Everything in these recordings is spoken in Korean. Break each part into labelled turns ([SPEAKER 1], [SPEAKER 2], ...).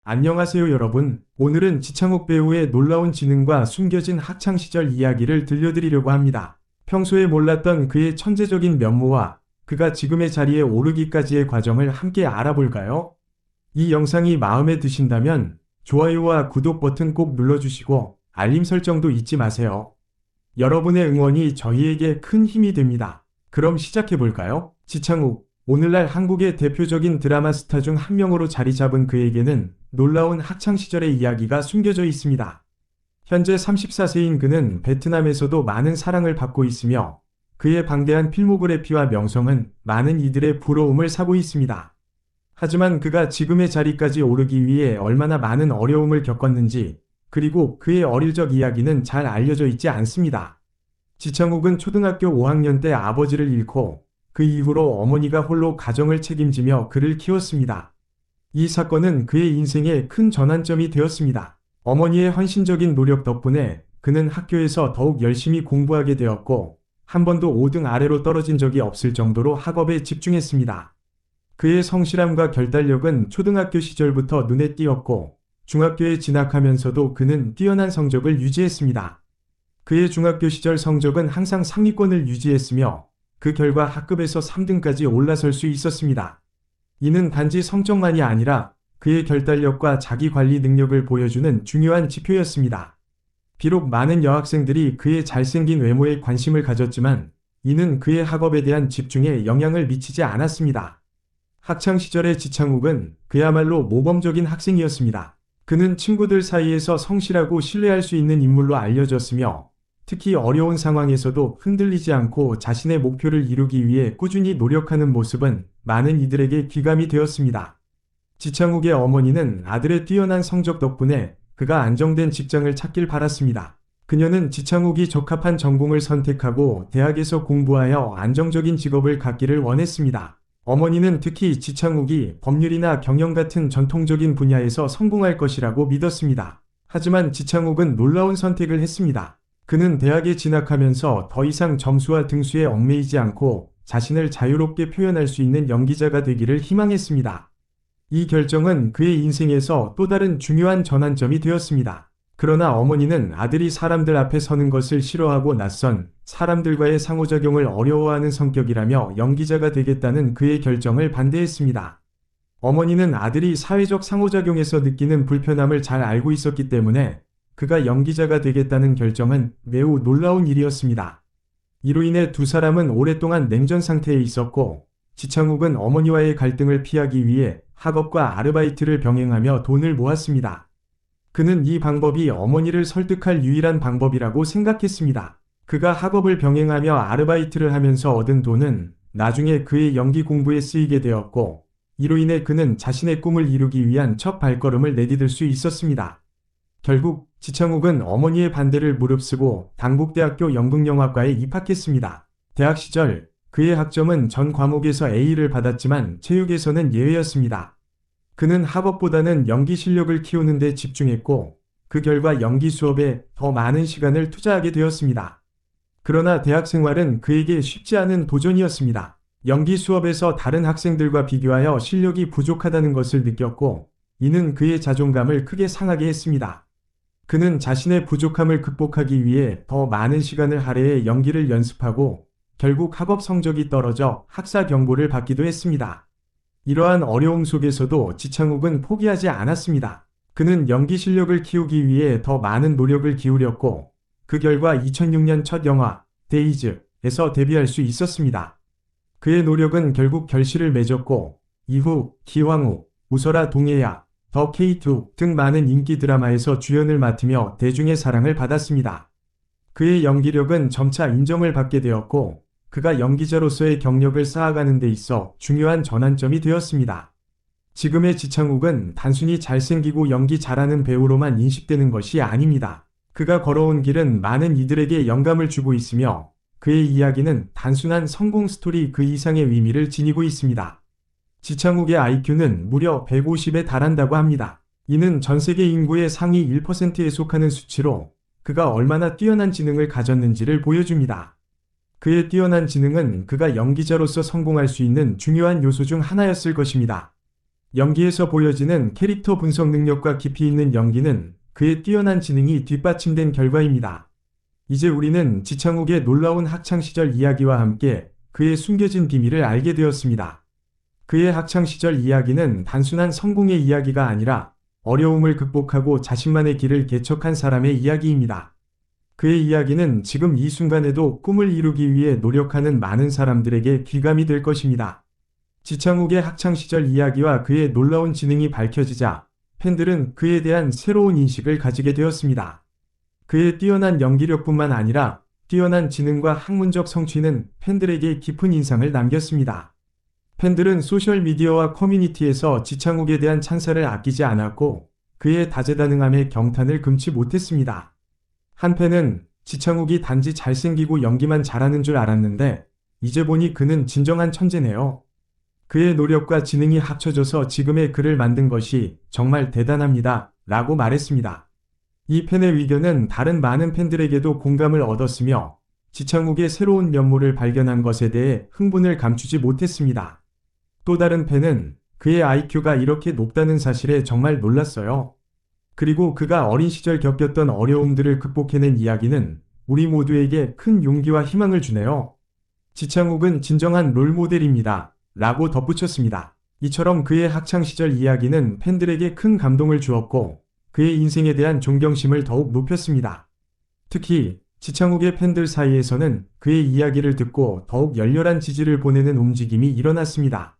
[SPEAKER 1] 안녕하세요 여러분. 오늘은 지창욱 배우의 놀라운 지능과 숨겨진 학창시절 이야기를 들려드리려고 합니다. 평소에 몰랐던 그의 천재적인 면모와 그가 지금의 자리에 오르기까지의 과정을 함께 알아볼까요? 이 영상이 마음에 드신다면 좋아요와 구독 버튼 꼭 눌러주시고 알림 설정도 잊지 마세요. 여러분의 응원이 저희에게 큰 힘이 됩니다. 그럼 시작해볼까요? 지창욱, 오늘날 한국의 대표적인 드라마 스타 중 한 명으로 자리 잡은 그에게는 놀라운 학창시절의 이야기가 숨겨져 있습니다. 현재 34세인 그는 베트남에서도 많은 사랑을 받고 있으며 그의 방대한 필모그래피와 명성은 많은 이들의 부러움을 사고 있습니다. 하지만 그가 지금의 자리까지 오르기 위해 얼마나 많은 어려움을 겪었는지, 그리고 그의 어릴 적 이야기는 잘 알려져 있지 않습니다. 지창욱은 초등학교 5학년 때 아버지를 잃고 그 이후로 어머니가 홀로 가정을 책임지며 그를 키웠습니다. 이 사건은 그의 인생에 큰 전환점이 되었습니다. 어머니의 헌신적인 노력 덕분에 그는 학교에서 더욱 열심히 공부하게 되었고 한 번도 5등 아래로 떨어진 적이 없을 정도로 학업에 집중했습니다. 그의 성실함과 결단력은 초등학교 시절부터 눈에 띄었고 중학교에 진학하면서도 그는 뛰어난 성적을 유지했습니다. 그의 중학교 시절 성적은 항상 상위권을 유지했으며 그 결과 학급에서 3등까지 올라설 수 있었습니다. 이는 단지 성적만이 아니라 그의 결단력과 자기관리 능력을 보여주는 중요한 지표였습니다. 비록 많은 여학생들이 그의 잘생긴 외모에 관심을 가졌지만 이는 그의 학업에 대한 집중에 영향을 미치지 않았습니다. 학창시절의 지창욱은 그야말로 모범적인 학생이었습니다. 그는 친구들 사이에서 성실하고 신뢰할 수 있는 인물로 알려졌으며 특히 어려운 상황에서도 흔들리지 않고 자신의 목표를 이루기 위해 꾸준히 노력하는 모습은 많은 이들에게 귀감이 되었습니다. 지창욱의 어머니는 아들의 뛰어난 성적 덕분에 그가 안정된 직장을 찾길 바랐습니다. 그녀는 지창욱이 적합한 전공을 선택하고 대학에서 공부하여 안정적인 직업을 갖기를 원했습니다. 어머니는 특히 지창욱이 법률이나 경영 같은 전통적인 분야에서 성공할 것이라고 믿었습니다. 하지만 지창욱은 놀라운 선택을 했습니다. 그는 대학에 진학하면서 더 이상 점수와 등수에 얽매이지 않고 자신을 자유롭게 표현할 수 있는 연기자가 되기를 희망했습니다. 이 결정은 그의 인생에서 또 다른 중요한 전환점이 되었습니다. 그러나 어머니는 아들이 사람들 앞에 서는 것을 싫어하고 낯선 사람들과의 상호작용을 어려워하는 성격이라며 연기자가 되겠다는 그의 결정을 반대했습니다. 어머니는 아들이 사회적 상호작용에서 느끼는 불편함을 잘 알고 있었기 때문에 그가 연기자가 되겠다는 결정은 매우 놀라운 일이었습니다. 이로 인해 두 사람은 오랫동안 냉전 상태에 있었고 지창욱은 어머니와의 갈등을 피하기 위해 학업과 아르바이트를 병행하며 돈을 모았습니다. 그는 이 방법이 어머니를 설득할 유일한 방법이라고 생각했습니다. 그가 학업을 병행하며 아르바이트를 하면서 얻은 돈은 나중에 그의 연기 공부에 쓰이게 되었고 이로 인해 그는 자신의 꿈을 이루기 위한 첫 발걸음을 내디딜 수 있었습니다. 결국 지창욱은 어머니의 반대를 무릅쓰고 당국대학교 연극영화과에 입학했습니다. 대학 시절 그의 학점은 전 과목에서 A를 받았지만 체육에서는 예외였습니다. 그는 학업보다는 연기 실력을 키우는 데 집중했고 그 결과 연기 수업에 더 많은 시간을 투자하게 되었습니다. 그러나 대학 생활은 그에게 쉽지 않은 도전이었습니다. 연기 수업에서 다른 학생들과 비교하여 실력이 부족하다는 것을 느꼈고 이는 그의 자존감을 크게 상하게 했습니다. 그는 자신의 부족함을 극복하기 위해 더 많은 시간을 할애해 연기를 연습하고 결국 학업 성적이 떨어져 학사 경고를 받기도 했습니다. 이러한 어려움 속에서도 지창욱은 포기하지 않았습니다. 그는 연기 실력을 키우기 위해 더 많은 노력을 기울였고 그 결과 2006년 첫 영화 데이즈에서 데뷔할 수 있었습니다. 그의 노력은 결국 결실을 맺었고 이후 기황후, 웃어라 동해야, 더 K2 등 많은 인기 드라마에서 주연을 맡으며 대중의 사랑을 받았습니다. 그의 연기력은 점차 인정을 받게 되었고 그가 연기자로서의 경력을 쌓아가는 데 있어 중요한 전환점이 되었습니다. 지금의 지창욱은 단순히 잘생기고 연기 잘하는 배우로만 인식되는 것이 아닙니다. 그가 걸어온 길은 많은 이들에게 영감을 주고 있으며 그의 이야기는 단순한 성공 스토리 그 이상의 의미를 지니고 있습니다. 지창욱의 IQ는 무려 150에 달한다고 합니다. 이는 전 세계 인구의 상위 1%에 속하는 수치로 그가 얼마나 뛰어난 지능을 가졌는지를 보여줍니다. 그의 뛰어난 지능은 그가 연기자로서 성공할 수 있는 중요한 요소 중 하나였을 것입니다. 연기에서 보여지는 캐릭터 분석 능력과 깊이 있는 연기는 그의 뛰어난 지능이 뒷받침된 결과입니다. 이제 우리는 지창욱의 놀라운 학창시절 이야기와 함께 그의 숨겨진 비밀을 알게 되었습니다. 그의 학창시절 이야기는 단순한 성공의 이야기가 아니라 어려움을 극복하고 자신만의 길을 개척한 사람의 이야기입니다. 그의 이야기는 지금 이 순간에도 꿈을 이루기 위해 노력하는 많은 사람들에게 귀감이 될 것입니다. 지창욱의 학창시절 이야기와 그의 놀라운 지능이 밝혀지자 팬들은 그에 대한 새로운 인식을 가지게 되었습니다. 그의 뛰어난 연기력뿐만 아니라 뛰어난 지능과 학문적 성취는 팬들에게 깊은 인상을 남겼습니다. 팬들은 소셜미디어와 커뮤니티에서 지창욱에 대한 찬사를 아끼지 않았고 그의 다재다능함에 경탄을 금치 못했습니다. 한 팬은 지창욱이 단지 잘생기고 연기만 잘하는 줄 알았는데 이제 보니 그는 진정한 천재네요. 그의 노력과 지능이 합쳐져서 지금의 그를 만든 것이 정말 대단합니다. 라고 말했습니다. 이 팬의 의견은 다른 많은 팬들에게도 공감을 얻었으며 지창욱의 새로운 면모를 발견한 것에 대해 흥분을 감추지 못했습니다. 또 다른 팬은 그의 IQ가 이렇게 높다는 사실에 정말 놀랐어요. 그리고 그가 어린 시절 겪었던 어려움들을 극복해낸 이야기는 우리 모두에게 큰 용기와 희망을 주네요. 지창욱은 진정한 롤모델입니다. 라고 덧붙였습니다. 이처럼 그의 학창시절 이야기는 팬들에게 큰 감동을 주었고 그의 인생에 대한 존경심을 더욱 높였습니다. 특히 지창욱의 팬들 사이에서는 그의 이야기를 듣고 더욱 열렬한 지지를 보내는 움직임이 일어났습니다.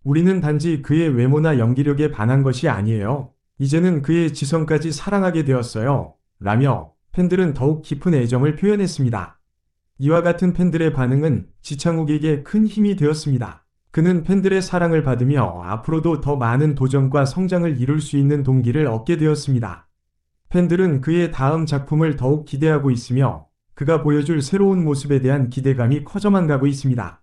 [SPEAKER 1] 우리는 단지 그의 외모나 연기력에 반한 것이 아니에요. 이제는 그의 지성까지 사랑하게 되었어요. 라며 팬들은 더욱 깊은 애정을 표현했습니다. 이와 같은 팬들의 반응은 지창욱에게 큰 힘이 되었습니다. 그는 팬들의 사랑을 받으며 앞으로도 더 많은 도전과 성장을 이룰 수 있는 동기를 얻게 되었습니다. 팬들은 그의 다음 작품을 더욱 기대하고 있으며 그가 보여줄 새로운 모습에 대한 기대감이 커져만 가고 있습니다.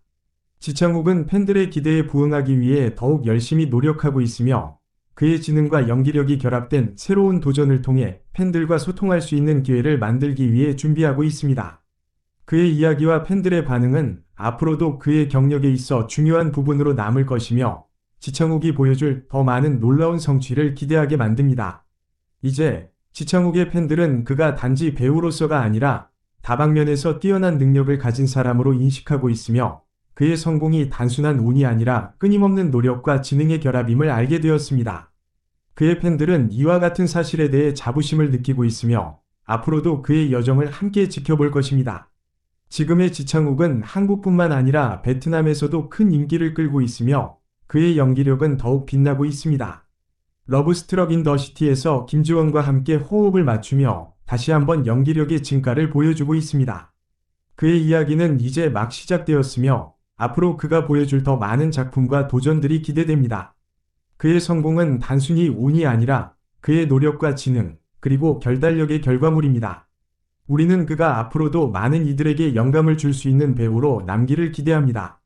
[SPEAKER 1] 지창욱은 팬들의 기대에 부응하기 위해 더욱 열심히 노력하고 있으며 그의 지능과 연기력이 결합된 새로운 도전을 통해 팬들과 소통할 수 있는 기회를 만들기 위해 준비하고 있습니다. 그의 이야기와 팬들의 반응은 앞으로도 그의 경력에 있어 중요한 부분으로 남을 것이며 지창욱이 보여줄 더 많은 놀라운 성취를 기대하게 만듭니다. 이제 지창욱의 팬들은 그가 단지 배우로서가 아니라 다방면에서 뛰어난 능력을 가진 사람으로 인식하고 있으며 그의 성공이 단순한 운이 아니라 끊임없는 노력과 지능의 결합임을 알게 되었습니다. 그의 팬들은 이와 같은 사실에 대해 자부심을 느끼고 있으며 앞으로도 그의 여정을 함께 지켜볼 것입니다. 지금의 지창욱은 한국뿐만 아니라 베트남에서도 큰 인기를 끌고 있으며 그의 연기력은 더욱 빛나고 있습니다. 러브스트럭 인 더 시티에서 김지원과 함께 호흡을 맞추며 다시 한번 연기력의 진가를 보여주고 있습니다. 그의 이야기는 이제 막 시작되었으며 앞으로 그가 보여줄 더 많은 작품과 도전들이 기대됩니다. 그의 성공은 단순히 운이 아니라 그의 노력과 지능, 그리고 결단력의 결과물입니다. 우리는 그가 앞으로도 많은 이들에게 영감을 줄 수 있는 배우로 남기를 기대합니다.